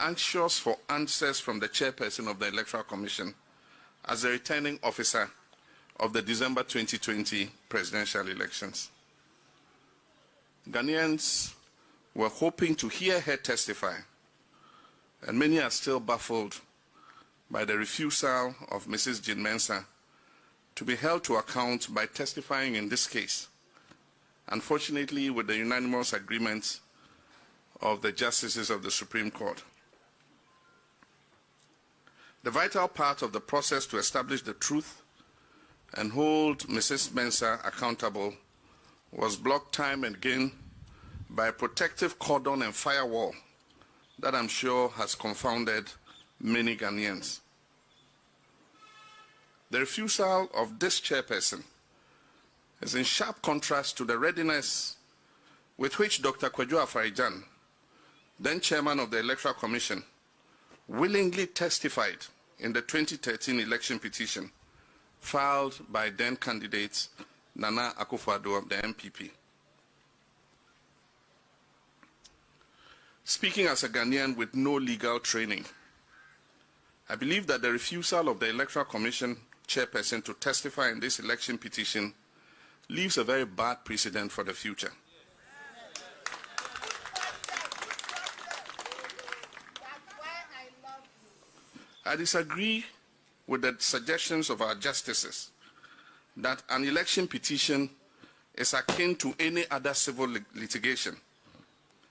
anxious for answers from the chairperson of the Electoral Commission as the returning officer of the December 2020 presidential elections. Ghanaians were hoping to hear her testify, and many are still baffled by the refusal of Mrs. Jean Mensah to be held to account by testifying in this case, unfortunately with the unanimous agreement of the justices of the Supreme Court. The vital part of the process to establish the truth and hold Mrs. Mensah accountable was blocked time and again by a protective cordon and firewall that I'm sure has confounded many Ghanaians. The refusal of this chairperson is in sharp contrast to the readiness with which Dr. Kwadwo Afari-Gyan, then chairman of the Electoral Commission, willingly testified in the 2013 election petition filed by then candidate Nana Akufo-Addo of the MPP. Speaking as a Ghanaian with no legal training, I believe that the refusal of the Electoral Commission chairperson to testify in this election petition leaves a very bad precedent for the future. I disagree with the suggestions of our justices that an election petition is akin to any other civil litigation,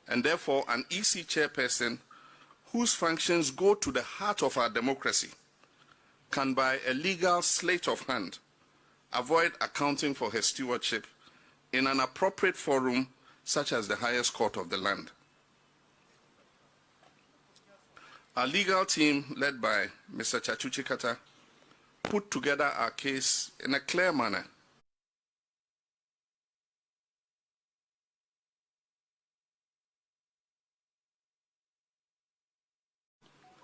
and therefore an EC chairperson whose functions go to the heart of our democracy can, by a legal sleight of hand, avoid accounting for her stewardship in an appropriate forum such as the highest court of the land. Our legal team, led by Mr. Chachuchi Kata, put together our case in a clear manner.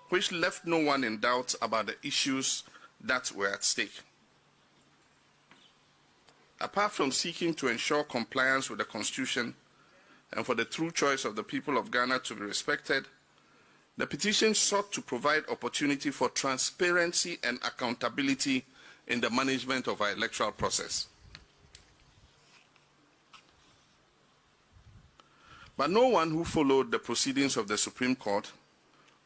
Which left no one in doubt about the issues that were at stake. Apart from seeking to ensure compliance with the Constitution and for the true choice of the people of Ghana to be respected, the petition sought to provide opportunity for transparency and accountability in the management of our electoral process. But no one who followed the proceedings of the Supreme Court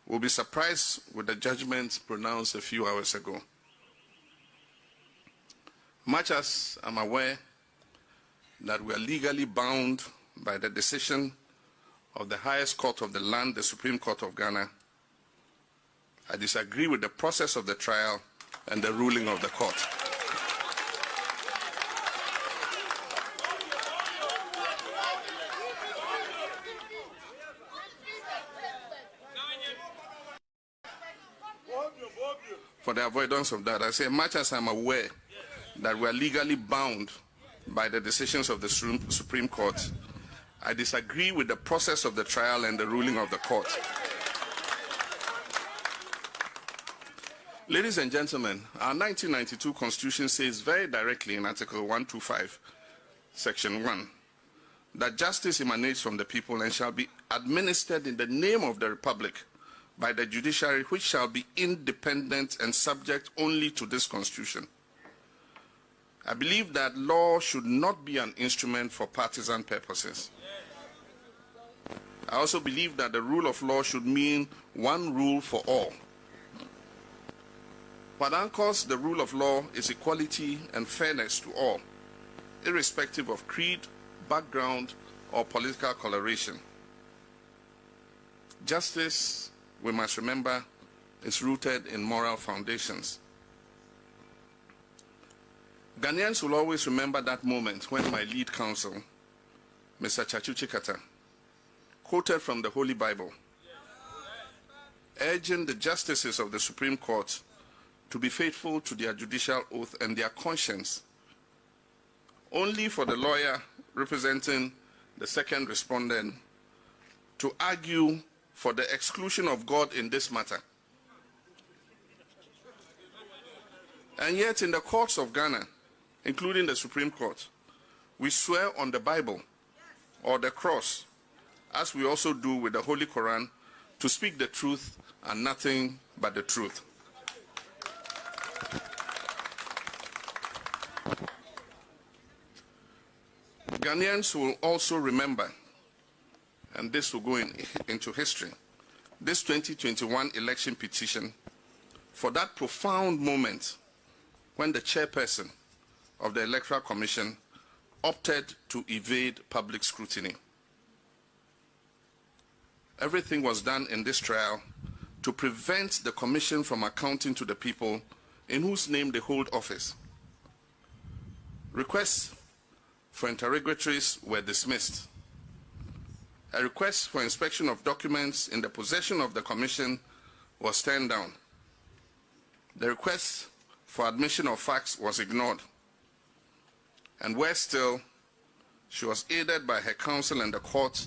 will be surprised with the judgment pronounced a few hours ago. Much as I'm aware that we are legally bound by the decision of the highest court of the land, the Supreme Court of Ghana, I disagree with the process of the trial and the ruling of the court. For the avoidance of that, I say, much as I'm aware that we are legally bound by the decisions of the Supreme Court, I disagree with the process of the trial and the ruling of the court. Ladies and gentlemen, our 1992 Constitution says very directly in Article 125, Section 1, that justice emanates from the people and shall be administered in the name of the Republic by the judiciary, which shall be independent and subject only to this Constitution. I believe that law should not be an instrument for partisan purposes. I also believe that the rule of law should mean one rule for all. What anchors the rule of law is equality and fairness to all, irrespective of creed, background, or political coloration. Justice, we must remember, is rooted in moral foundations. Ghanaians will always remember that moment when my lead counsel, Mr. Chachuchi Kata, quoted from the Holy Bible, urging the justices of the Supreme Court to be faithful to their judicial oath and their conscience, only for the lawyer representing the second respondent to argue for the exclusion of God in this matter. And yet in the courts of Ghana, including the Supreme Court, we swear on the Bible or the cross, as we also do with the Holy Quran, to speak the truth and nothing but the truth. Ghanaians will also remember, and this will go into history, this 2021 election petition for that profound moment when the chairperson of the Electoral Commission opted to evade public scrutiny. Everything was done in this trial to prevent the Commission from accounting to the people in whose name they hold office. Requests for interrogatories were dismissed. A request for inspection of documents in the possession of the Commission was turned down. The request for admission of facts was ignored. And worse still, she was aided by her counsel and the court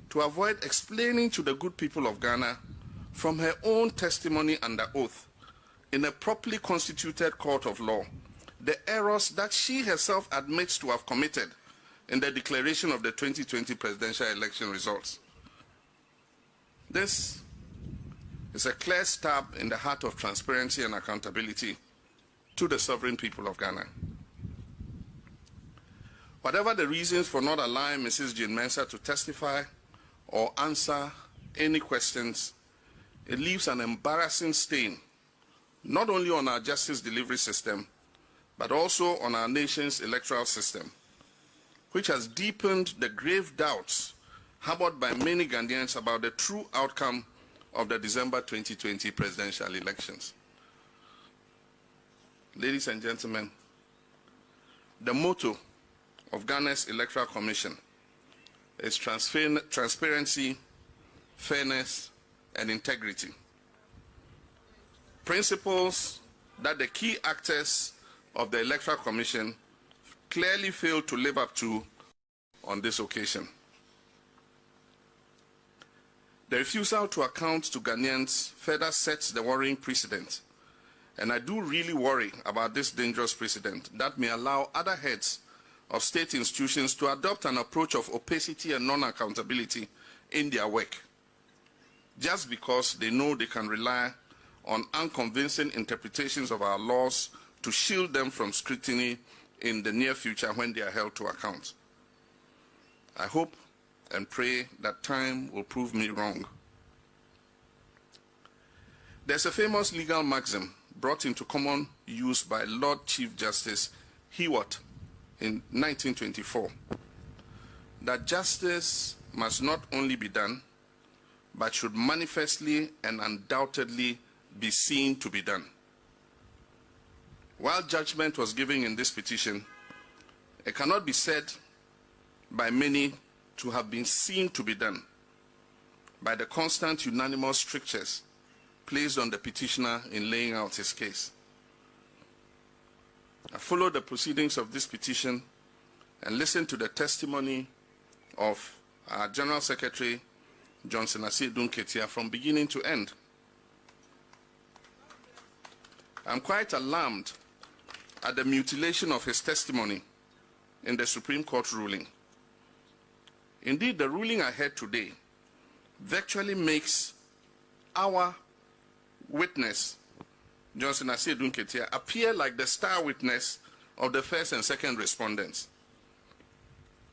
to avoid explaining to the good people of Ghana from her own testimony under oath in a properly constituted court of law the errors that she herself admits to have committed in the declaration of the 2020 presidential election results. This is a clear stab in the heart of transparency and accountability to the sovereign people of Ghana. Whatever the reasons for not allowing Mrs. Jane Mensah to testify or answer any questions, it leaves an embarrassing stain not only on our justice delivery system, but also on our nation's electoral system, which has deepened the grave doubts harbored by many Ghanaians about the true outcome of the December 2020 presidential elections. Ladies and gentlemen, the motto of Ghana's Electoral Commission is transparency, fairness, and integrity. Principles that the key actors of the Electoral Commission clearly failed to live up to on this occasion. The refusal to account to Ghanaians further sets the worrying precedent, and I do really worry about this dangerous precedent that may allow other heads of state institutions to adopt an approach of opacity and non-accountability in their work, just because they know they can rely on unconvincing interpretations of our laws to shield them from scrutiny in the near future when they are held to account. I hope and pray that time will prove me wrong. There's a famous legal maxim brought into common use by Lord Chief Justice Hewart in 1924, that justice must not only be done, but should manifestly and undoubtedly be seen to be done. While judgment was given in this petition, it cannot be said by many to have been seen to be done by the constant unanimous strictures placed on the petitioner in laying out his case. I followed the proceedings of this petition and listened to the testimony of our General Secretary, Johnson Asiedu Nketia, from beginning to end. I'm quite alarmed at the mutilation of his testimony in the Supreme Court ruling. Indeed, the ruling I heard today virtually makes our witness, Johnson Asiedu Nketia, appear like the star witness of the first and second respondents.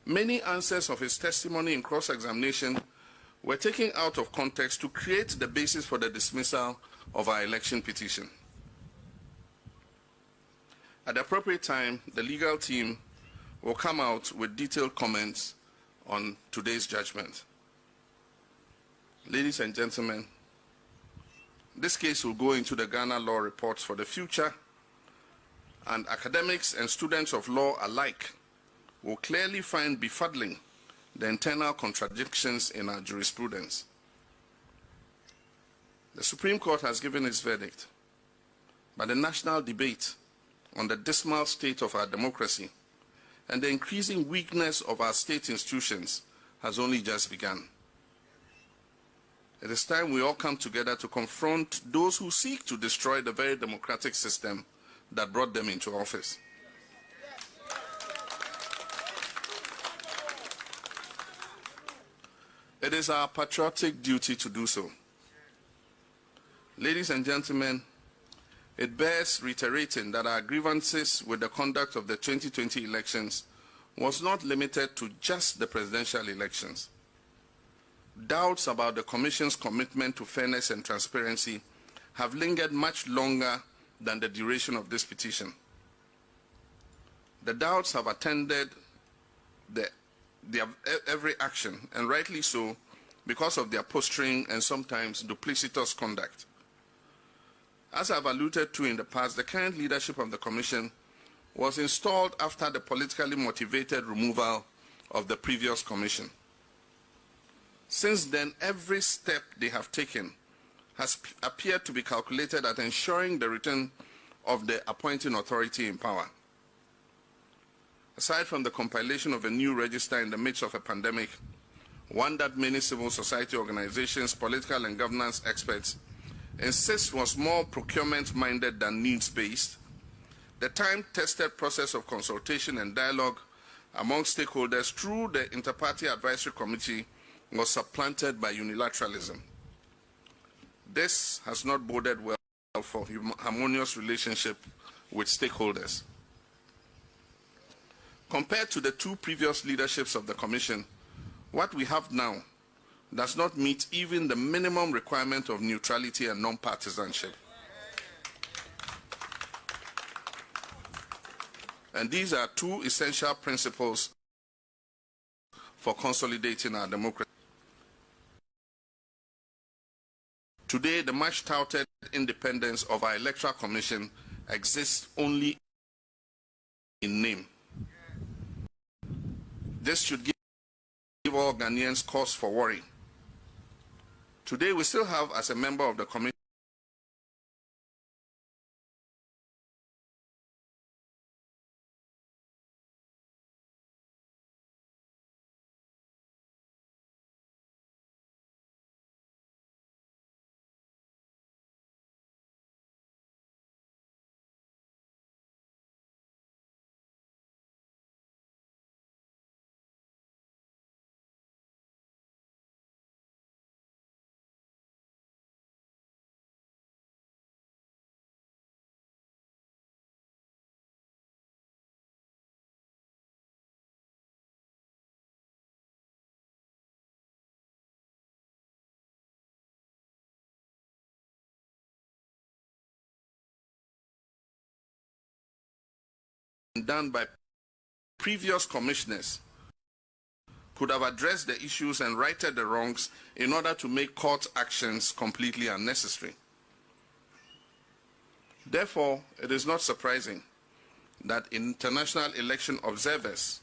Many answers of his testimony in cross-examination were taken out of context to create the basis for the dismissal of our election petition. At the appropriate time, the legal team will come out with detailed comments on today's judgment. Ladies and gentlemen, this case will go into the Ghana Law Reports for the future, and academics and students of law alike will clearly find befuddling the internal contradictions in our jurisprudence. The Supreme Court has given its verdict, but the national debate on the dismal state of our democracy and the increasing weakness of our state institutions has only just begun. It is time we all come together to confront those who seek to destroy the very democratic system that brought them into office. It is our patriotic duty to do so. Ladies and gentlemen, it bears reiterating that our grievances with the conduct of the 2020 elections was not limited to just the presidential elections. Doubts about the Commission's commitment to fairness and transparency have lingered much longer than the duration of this petition. The doubts have attended their every action, and rightly so, because of their posturing and sometimes duplicitous conduct. As I've alluded to in the past, the current leadership of the Commission was installed after the politically motivated removal of the previous Commission. Since then, every step they have taken has appeared to be calculated at ensuring the return of the appointing authority in power. Aside from the compilation of a new register in the midst of a pandemic, one that many civil society organizations, political and governance experts insist was more procurement-minded than needs-based, the time-tested process of consultation and dialogue among stakeholders through the Inter-Party Advisory Committee was supplanted by unilateralism. This has not boded well for harmonious relationship with stakeholders. Compared to the two previous leaderships of the Commission, what we have now does not meet even the minimum requirement of neutrality and non-partisanship. And these are two essential principles for consolidating our democracy. Today, the much-touted independence of our Electoral Commission exists only in name. This should give all Ghanaians cause for worry. Today, we still have, as a member of the Commission, done by previous commissioners could have addressed the issues and righted the wrongs in order to make court actions completely unnecessary. Therefore, it is not surprising that international election observers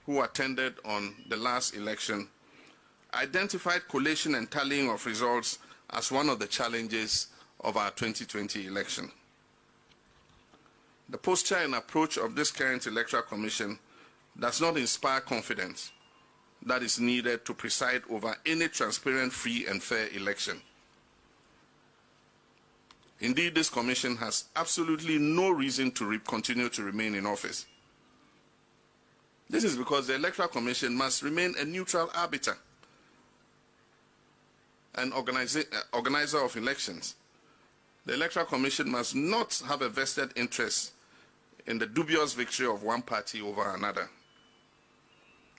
who attended on the last election identified collation and tallying of results as one of the challenges of our 2020 election. The posture and approach of this current Electoral Commission does not inspire confidence that is needed to preside over any transparent, free and fair election. Indeed, this Commission has absolutely no reason to continue to remain in office. This is because the Electoral Commission must remain a neutral arbiter and organizer of elections. The Electoral Commission must not have a vested interest in the dubious victory of one party over another.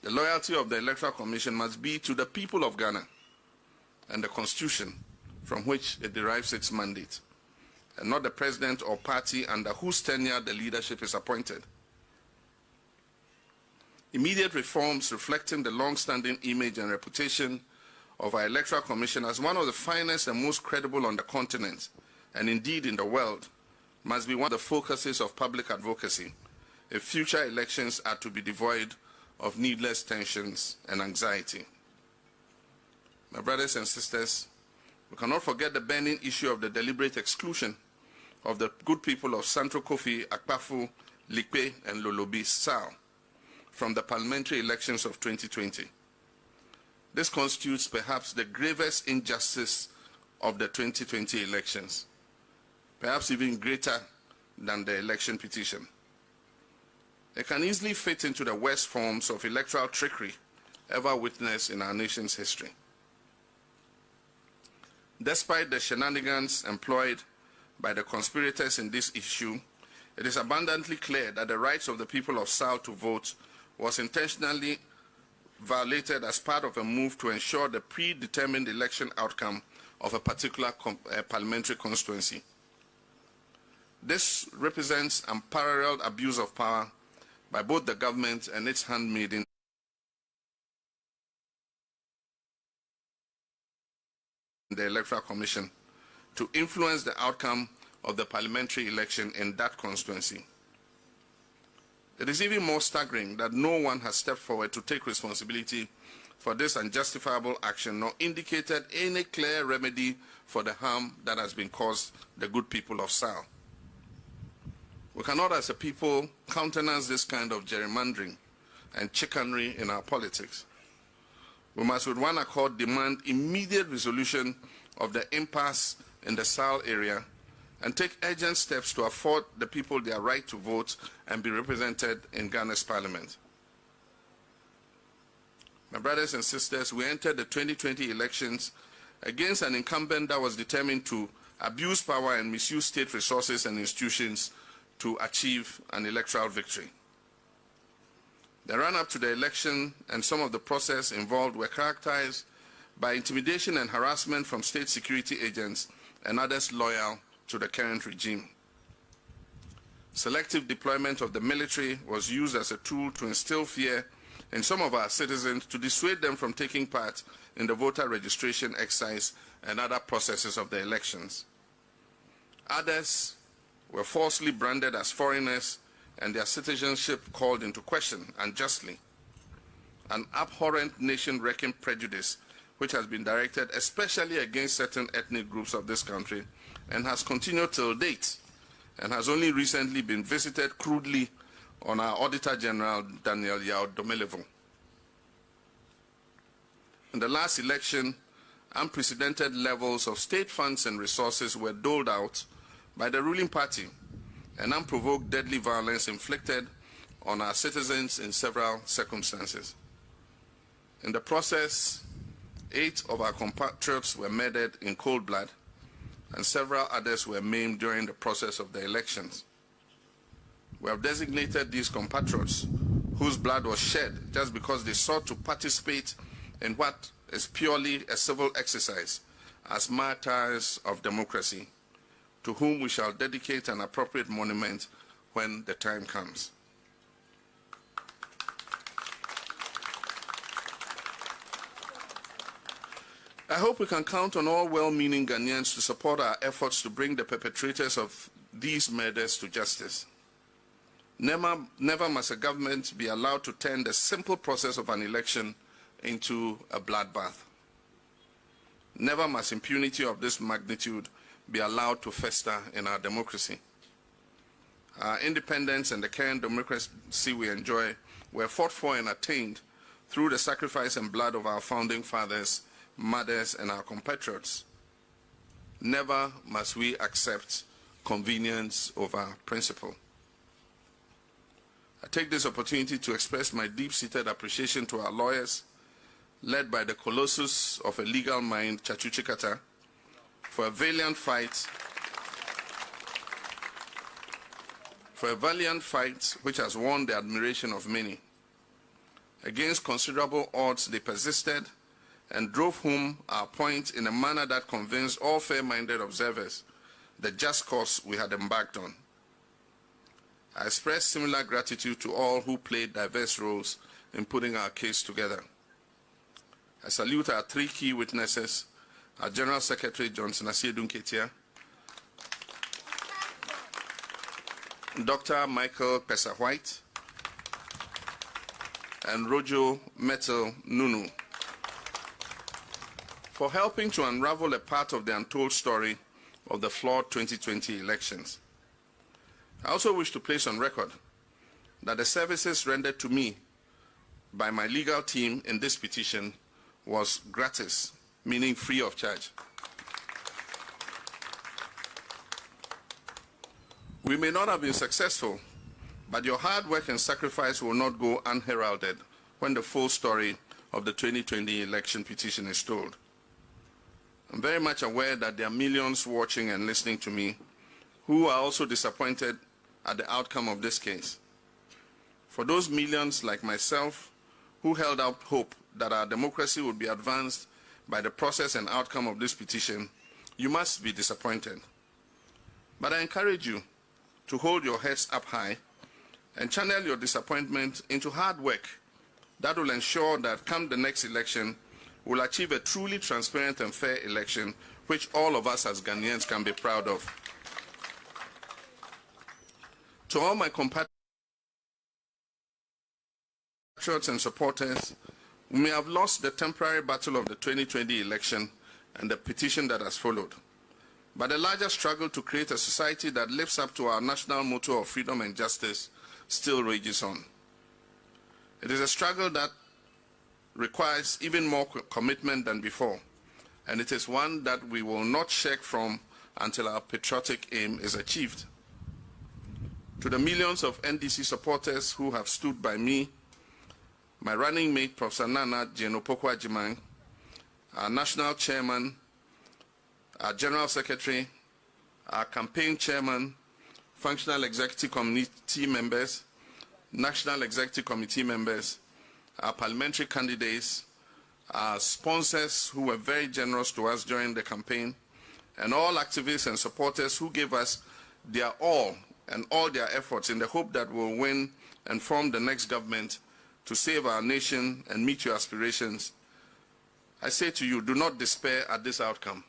The loyalty of the Electoral Commission must be to the people of Ghana and the Constitution from which it derives its mandate, and not the president or party under whose tenure the leadership is appointed. Immediate reforms reflecting the long-standing image and reputation of our Electoral Commission as one of the finest and most credible on the continent, and indeed in the world, must be one of the focuses of public advocacy if future elections are to be devoid of needless tensions and anxiety. My brothers and sisters, we cannot forget the burning issue of the deliberate exclusion of the good people of Central Kofi, Akpafu, Likpe, and Lolobi Sao from the parliamentary elections of 2020. This constitutes perhaps the gravest injustice of the 2020 elections, perhaps even greater than the election petition. It can easily fit into the worst forms of electoral trickery ever witnessed in our nation's history. Despite the shenanigans employed by the conspirators in this issue, it is abundantly clear that the rights of the people of South to vote was intentionally violated as part of a move to ensure the predetermined election outcome of a particular parliamentary constituency. This represents unparalleled abuse of power by both the government and its handmaiden, the Electoral Commission, to influence the outcome of the parliamentary election in that constituency. It is even more staggering that no one has stepped forward to take responsibility for this unjustifiable action, nor indicated any clear remedy for the harm that has been caused the good people of Sao. We cannot, as a people, countenance this kind of gerrymandering and chicanery in our politics. We must, with one accord, demand immediate resolution of the impasse in the Sao area and take urgent steps to afford the people their right to vote and be represented in Ghana's parliament. My brothers and sisters, we entered the 2020 elections against an incumbent that was determined to abuse power and misuse state resources and institutions to achieve an electoral victory. The run-up to the election and some of the process involved were characterized by intimidation and harassment from state security agents and others loyal to the current regime. Selective deployment of the military was used as a tool to instill fear in some of our citizens to dissuade them from taking part in the voter registration exercise and other processes of the elections. Others were falsely branded as foreigners and their citizenship called into question unjustly. An abhorrent nation-wrecking prejudice which has been directed especially against certain ethnic groups of this country and has continued till date and has only recently been visited crudely on our Auditor General, Daniel Yao Domelevo. In the last election, unprecedented levels of state funds and resources were doled out by the ruling party, and unprovoked deadly violence inflicted on our citizens in several circumstances. In the process, 8 of our compatriots were murdered in cold blood, and several others were maimed during the process of the elections. We have designated these compatriots whose blood was shed just because they sought to participate in what is purely a civil exercise as martyrs of democracy, to whom we shall dedicate an appropriate monument when the time comes. I hope we can count on all well-meaning Ghanaians to support our efforts to bring the perpetrators of these murders to justice. Never must a government be allowed to turn the simple process of an election into a bloodbath. Never must impunity of this magnitude be allowed to fester in our democracy. Our independence and the current democracy we enjoy were fought for and attained through the sacrifice and blood of our founding fathers, mothers, and our compatriots. Never must we accept convenience over principle. I take this opportunity to express my deep-seated appreciation to our lawyers, led by the colossus of a legal mind, Chachu Chikata, for a valiant fight which has won the admiration of many. Against considerable odds, they persisted and drove home our point in a manner that convinced all fair-minded observers the just course we had embarked on. I express similar gratitude to all who played diverse roles in putting our case together. I salute our 3 key witnesses, our General Secretary, Johnson Asiedu Nketia, Dr. Michael Pesa-White, and Rojo Metal Nunu, for helping to unravel a part of the untold story of the flawed 2020 elections. I also wish to place on record that the services rendered to me by my legal team in this petition was gratis, meaning free of charge. We may not have been successful, but your hard work and sacrifice will not go unheralded when the full story of the 2020 election petition is told. I'm very much aware that there are millions watching and listening to me who are also disappointed at the outcome of this case. For those millions like myself who held out hope that our democracy would be advanced by the process and outcome of this petition, you must be disappointed. But I encourage you to hold your heads up high and channel your disappointment into hard work that will ensure that come the next election, we'll achieve a truly transparent and fair election which all of us as Ghanaians can be proud of. To all my compatriots and supporters, we may have lost the temporary battle of the 2020 election and the petition that has followed. But the larger struggle to create a society that lives up to our national motto of freedom and justice still rages on. It is a struggle that requires even more commitment than before, and it is one that we will not shirk from until our patriotic aim is achieved. To the millions of NDC supporters who have stood by me, my running mate, Professor Nana Jenopokwa Jimang, our national chairman, our general secretary, our campaign chairman, functional executive committee members, national executive committee members, our parliamentary candidates, our sponsors who were very generous to us during the campaign, and all activists and supporters who gave us their all and all their efforts in the hope that we'll win and form the next government to save our nation and meet your aspirations. I say to you, do not despair at this outcome.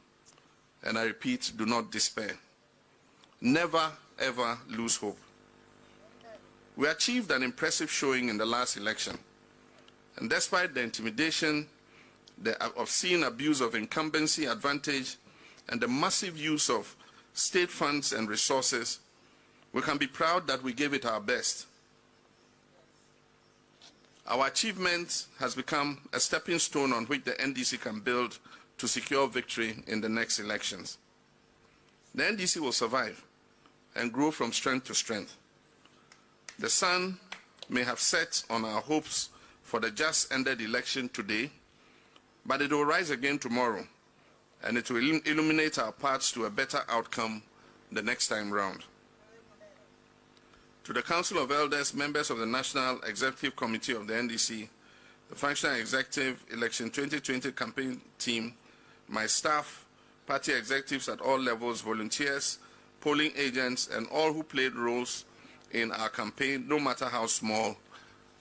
And I repeat, do not despair. Never, ever lose hope. We achieved an impressive showing in the last election. And despite the intimidation, the obscene abuse of incumbency advantage, and the massive use of state funds and resources, we can be proud that we gave it our best. Our achievement has become a stepping stone on which the NDC can build to secure victory in the next elections. The NDC will survive and grow from strength to strength. The sun may have set on our hopes for the just ended election today, but it will rise again tomorrow, and it will illuminate our paths to a better outcome the next time round. To the Council of Elders, members of the National Executive Committee of the NDC, the Functional Executive Election 2020 campaign team, my staff, party executives at all levels, volunteers, polling agents, and all who played roles in our campaign, no matter how small,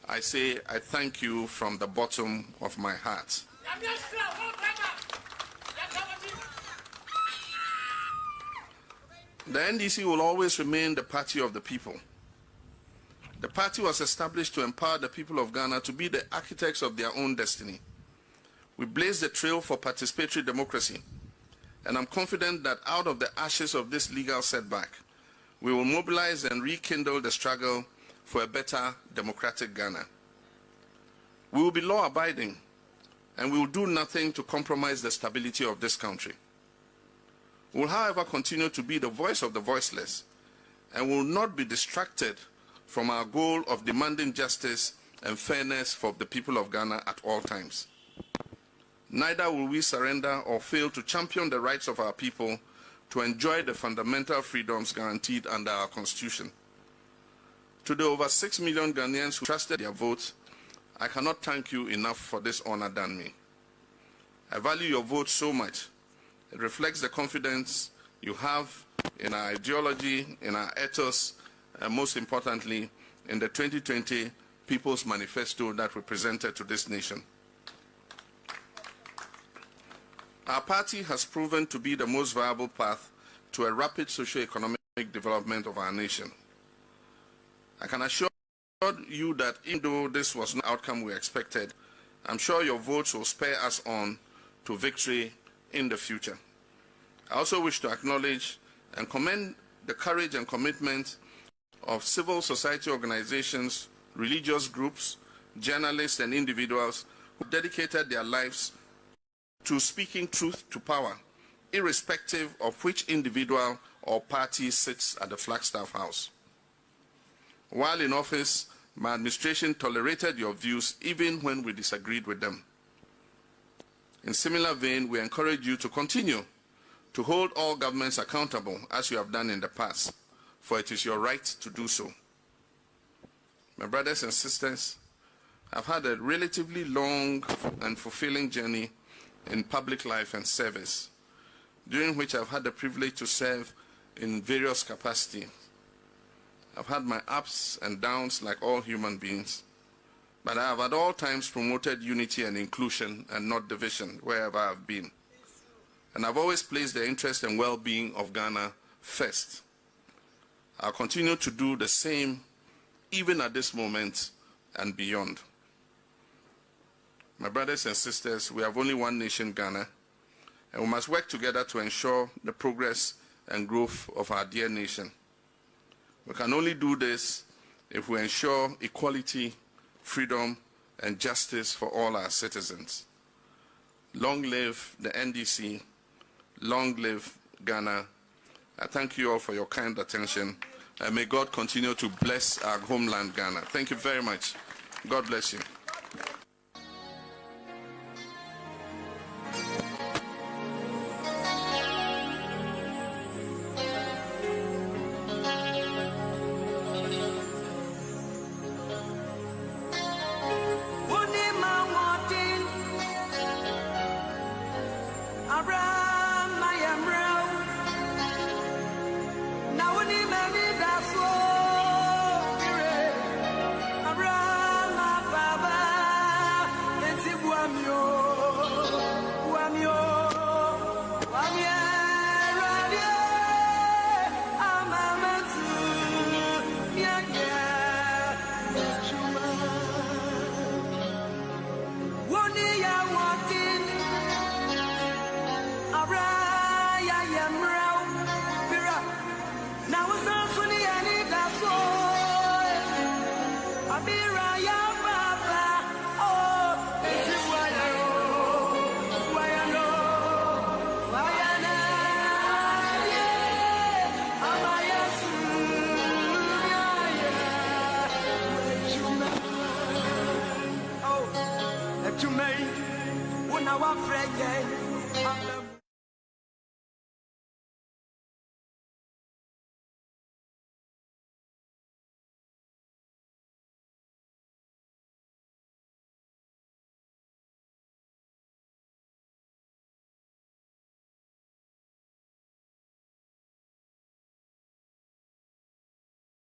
I say I thank you from the bottom of my heart. The NDC will always remain the party of the people. The party was established to empower the people of Ghana to be the architects of their own destiny. We blaze the trail for participatory democracy, and I'm confident that out of the ashes of this legal setback, we will mobilize and rekindle the struggle for a better democratic Ghana. We will be law-abiding, and we will do nothing to compromise the stability of this country. We will, however, continue to be the voice of the voiceless, and will not be distracted from our goal of demanding justice and fairness for the people of Ghana at all times. Neither will we surrender or fail to champion the rights of our people to enjoy the fundamental freedoms guaranteed under our Constitution. To the over 6 million Ghanaians who trusted their vote, I cannot thank you enough for this honor done me. I value your vote so much. It reflects the confidence you have in our ideology, in our ethos, and most importantly, in the 2020 People's Manifesto that we presented to this nation. Our party has proven to be the most viable path to a rapid socio-economic development of our nation. I can assure you that even though this was not the outcome we expected, I'm sure your votes will spur us on to victory in the future. I also wish to acknowledge and commend the courage and commitment of civil society organizations, religious groups, journalists, and individuals who dedicated their lives to speaking truth to power, irrespective of which individual or party sits at the Flagstaff House. While in office, my administration tolerated your views even when we disagreed with them. In similar vein, we encourage you to continue to hold all governments accountable as you have done in the past, for it is your right to do so. My brothers and sisters, I've had a relatively long and fulfilling journey in public life and service, during which I've had the privilege to serve in various capacities. I've had my ups and downs like all human beings, but I have at all times promoted unity and inclusion and not division wherever I've been. And I've always placed the interest and well-being of Ghana first. I'll continue to do the same even at this moment and beyond. My brothers and sisters, we have only one nation, Ghana, and we must work together to ensure the progress and growth of our dear nation. We can only do this if we ensure equality, freedom, and justice for all our citizens. Long live the NDC. Long live Ghana. I thank you all for your kind attention, and may God continue to bless our homeland, Ghana. Thank you very much. God bless you. You made when I was afraid.